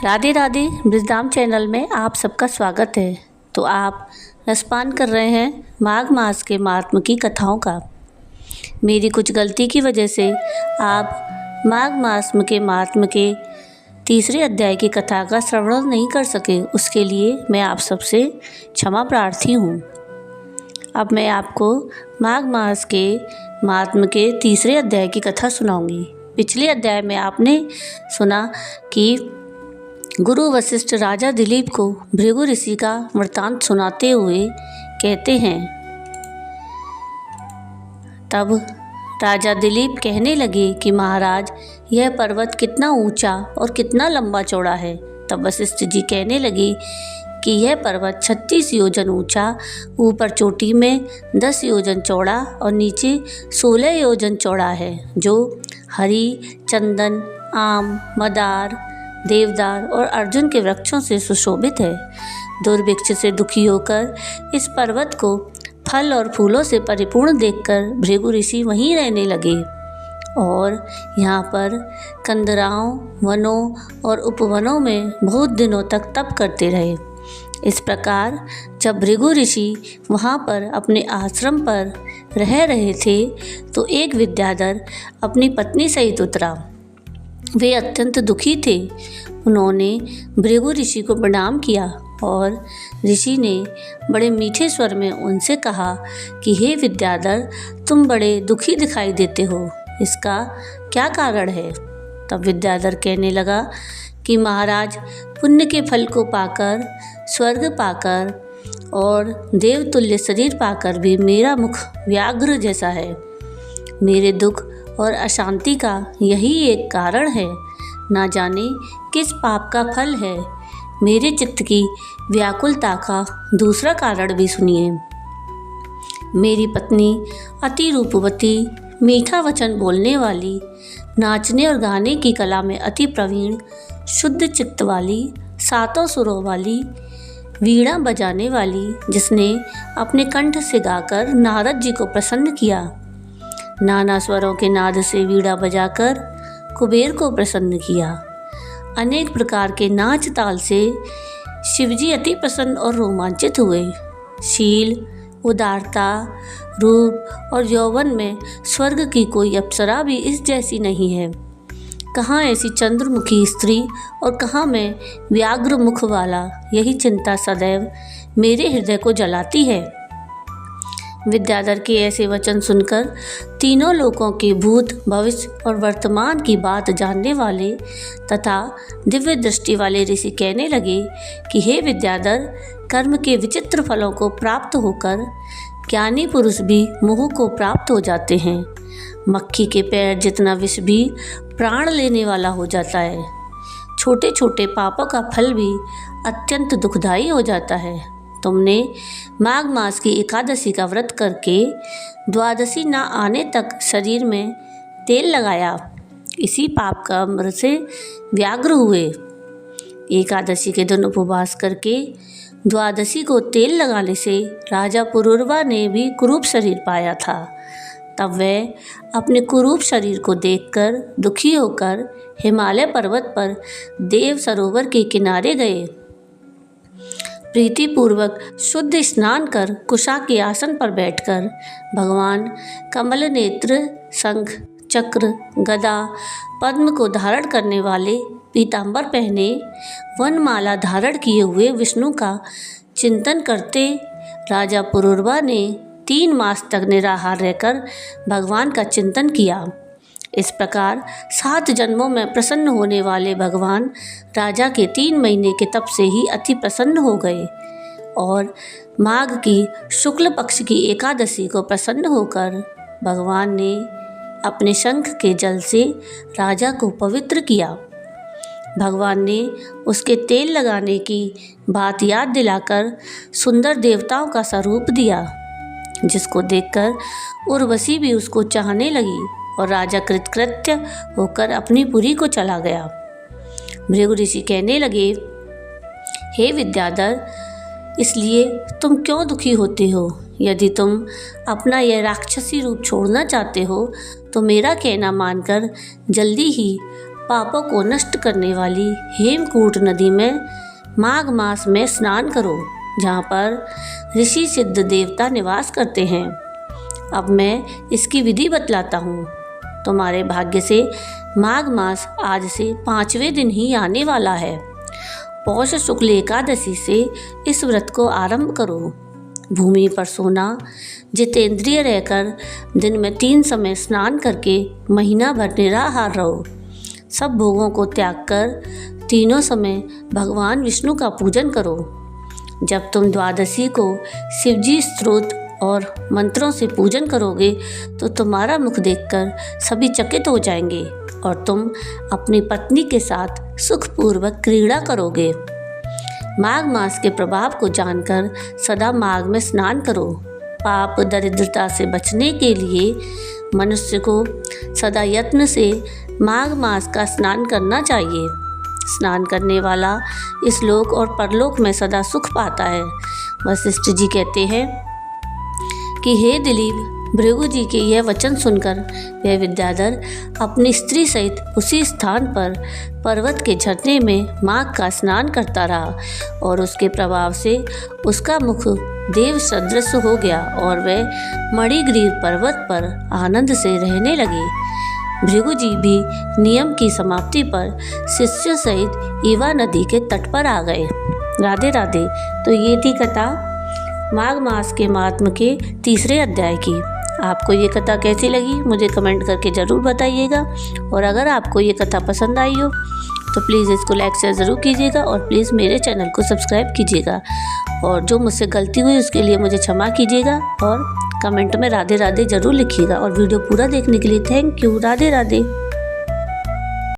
Radhe Radhe. Brajdham channel में आप सबका स्वागत है। तो आप रसपान कर रहे हैं माघ मास के महात्म की कथाओं का। मेरी कुछ गलती की वजह से आप माघ मास के महात्म के तीसरे अध्याय की कथा का श्रवण नहीं कर सके, उसके लिए मैं आप सबसे क्षमा प्रार्थी हूँ। अब मैं आपको माघ मास के महात्म के तीसरे अध्याय की कथा सुनाऊंगी। पिछले अध्याय में आपने सुना कि गुरु वशिष्ठ राजा दिलीप को भृगु ऋषि का वृत्तांत सुनाते हुए कहते हैं, तब राजा दिलीप कहने लगे कि महाराज, यह पर्वत कितना ऊंचा और कितना लंबा चौड़ा है। तब वशिष्ठ जी कहने लगे कि यह पर्वत 36 योजन ऊंचा, ऊपर चोटी में 10 योजन चौड़ा और नीचे 16 योजन चौड़ा है, जो हरी, चंदन, आम, मदार, देवदार और अर्जुन के वृक्षों से सुशोभित है। दुर्भिक्ष से दुखी होकर इस पर्वत को फल और फूलों से परिपूर्ण देखकर भृगु ऋषि वहीं रहने लगे और यहाँ पर कंदराओं, वनों और उपवनों में बहुत दिनों तक तप करते रहे। इस प्रकार जब भृगु ऋषि वहाँ पर अपने आश्रम पर रह रहे थे तो एक विद्याधर अपनी पत्नी सहित उतरा। वे अत्यंत दुखी थे। उन्होंने भृगु ऋषि को प्रणाम किया और ऋषि ने बड़े मीठे स्वर में उनसे कहा कि हे विद्याधर, तुम बड़े दुखी दिखाई देते हो, इसका क्या कारण है? तब विद्याधर कहने लगा कि महाराज, पुण्य के फल को पाकर, स्वर्ग पाकर और देवतुल्य शरीर पाकर भी मेरा मुख व्याघ्र जैसा है। मेरे दुख और अशांति का यही एक कारण है। ना जाने किस पाप का फल है। मेरे चित्त की व्याकुलता का दूसरा कारण भी सुनिए। मेरी पत्नी अति रूपवती, मीठा वचन बोलने वाली, नाचने और गाने की कला में अति प्रवीण, शुद्ध चित्त वाली, सातों सुरों वाली, वीणा बजाने वाली, जिसने अपने कंठ से गाकर नारद जी को प्रसन्न किया, नाना स्वरों के नाद से वीणा बजाकर कुबेर को प्रसन्न किया, अनेक प्रकार के नाच ताल से शिवजी अति प्रसन्न और रोमांचित हुए। शील, उदारता, रूप और यौवन में स्वर्ग की कोई अप्सरा भी इस जैसी नहीं है। कहाँ ऐसी चंद्रमुखी स्त्री और कहाँ मैं व्याघ्र मुख वाला, यही चिंता सदैव मेरे हृदय को जलाती है। विद्याधर के ऐसे वचन सुनकर तीनों लोकों के भूत, भविष्य और वर्तमान की बात जानने वाले तथा दिव्य दृष्टि वाले ऋषि कहने लगे कि हे विद्याधर, कर्म के विचित्र फलों को प्राप्त होकर ज्ञानी पुरुष भी मोह को प्राप्त हो जाते हैं। मक्खी के पैर जितना विष भी प्राण लेने वाला हो जाता है। छोटे छोटे पापों का फल भी अत्यंत दुखदायी हो जाता है। तुमने माघ मास की एकादशी का व्रत करके द्वादशी न आने तक शरीर में तेल लगाया, इसी पाप का अम्र से व्याघ्र हुए। एकादशी के दिन उपवास करके द्वादशी को तेल लगाने से राजा पुरूरवा ने भी कुरूप शरीर पाया था। तब वह अपने कुरूप शरीर को देखकर दुखी होकर हिमालय पर्वत पर देव सरोवर के किनारे गए। प्रीतिपूर्वक शुद्ध स्नान कर कुशा के आसन पर बैठकर भगवान कमल नेत्र, शंख, चक्र, गदा, पद्म को धारण करने वाले, पीतांबर पहने, वनमाला धारण किए हुए विष्णु का चिंतन करते राजा पुरूरवा ने 3 मास तक निराहार रहकर भगवान का चिंतन किया। इस प्रकार 7 जन्मों में प्रसन्न होने वाले भगवान राजा के 3 महीने के तप से ही अति प्रसन्न हो गए और माघ की शुक्ल पक्ष की एकादशी को प्रसन्न होकर भगवान ने अपने शंख के जल से राजा को पवित्र किया। भगवान ने उसके तेल लगाने की बात याद दिलाकर सुंदर देवताओं का स्वरूप दिया, जिसको देखकर उर्वशी भी उसको चाहने लगी और राजा कृतकृत्य होकर अपनी पुरी को चला गया। भृगु ऋषि कहने लगे, हे विद्याधर, इसलिए तुम क्यों दुखी होते हो? यदि तुम अपना यह राक्षसी रूप छोड़ना चाहते हो तो मेरा कहना मानकर जल्दी ही पापों को नष्ट करने वाली हेमकूट नदी में माघ मास में स्नान करो, जहाँ पर ऋषि सिद्ध देवता निवास करते हैं। अब मैं इसकी विधि बतलाता हूँ। तुम्हारे भाग्य से माघ मास आज से 5वें दिन ही आने वाला है। पौष शुक्ल एकादशी से इस व्रत को आरंभ करो। भूमि पर सोना, जितेंद्रिय रहकर दिन में 3 समय स्नान करके महीना भर निराहार रहो। सब भोगों को त्याग कर तीनों समय भगवान विष्णु का पूजन करो। जब तुम द्वादशी को शिवजी स्तोत्र और मंत्रों से पूजन करोगे तो तुम्हारा मुख देखकर सभी चकित हो जाएंगे और तुम अपनी पत्नी के साथ सुखपूर्वक क्रीड़ा करोगे। माघ मास के प्रभाव को जानकर सदा माघ में स्नान करो। पाप दरिद्रता से बचने के लिए मनुष्य को सदा यत्न से माघ मास का स्नान करना चाहिए। स्नान करने वाला इस लोक और परलोक में सदा सुख पाता है। वशिष्ठ जी कहते हैं कि हे दिलीप, भृगु जी के यह वचन सुनकर वह विद्याधर अपनी स्त्री सहित उसी स्थान पर पर्वत के झरने में माघ का स्नान करता रहा और उसके प्रभाव से उसका मुख देव सदृश हो गया और वह मणिग्रीव पर्वत पर आनंद से रहने लगे। भृगु जी भी नियम की समाप्ति पर शिष्यों सहित ईवा नदी के तट पर आ गए। राधे राधे। तो ये थी कथा माघ मास के महात्म के 3रे अध्याय की। आपको ये कथा कैसी लगी मुझे कमेंट करके ज़रूर बताइएगा, और अगर आपको ये कथा पसंद आई हो तो प्लीज़ इसको लाइक शेयर ज़रूर कीजिएगा और प्लीज़ मेरे चैनल को सब्सक्राइब कीजिएगा। और जो मुझसे गलती हुई उसके लिए मुझे क्षमा कीजिएगा और कमेंट में राधे राधे ज़रूर लिखिएगा। और वीडियो पूरा देखने के लिए थैंक यू। राधे राधे।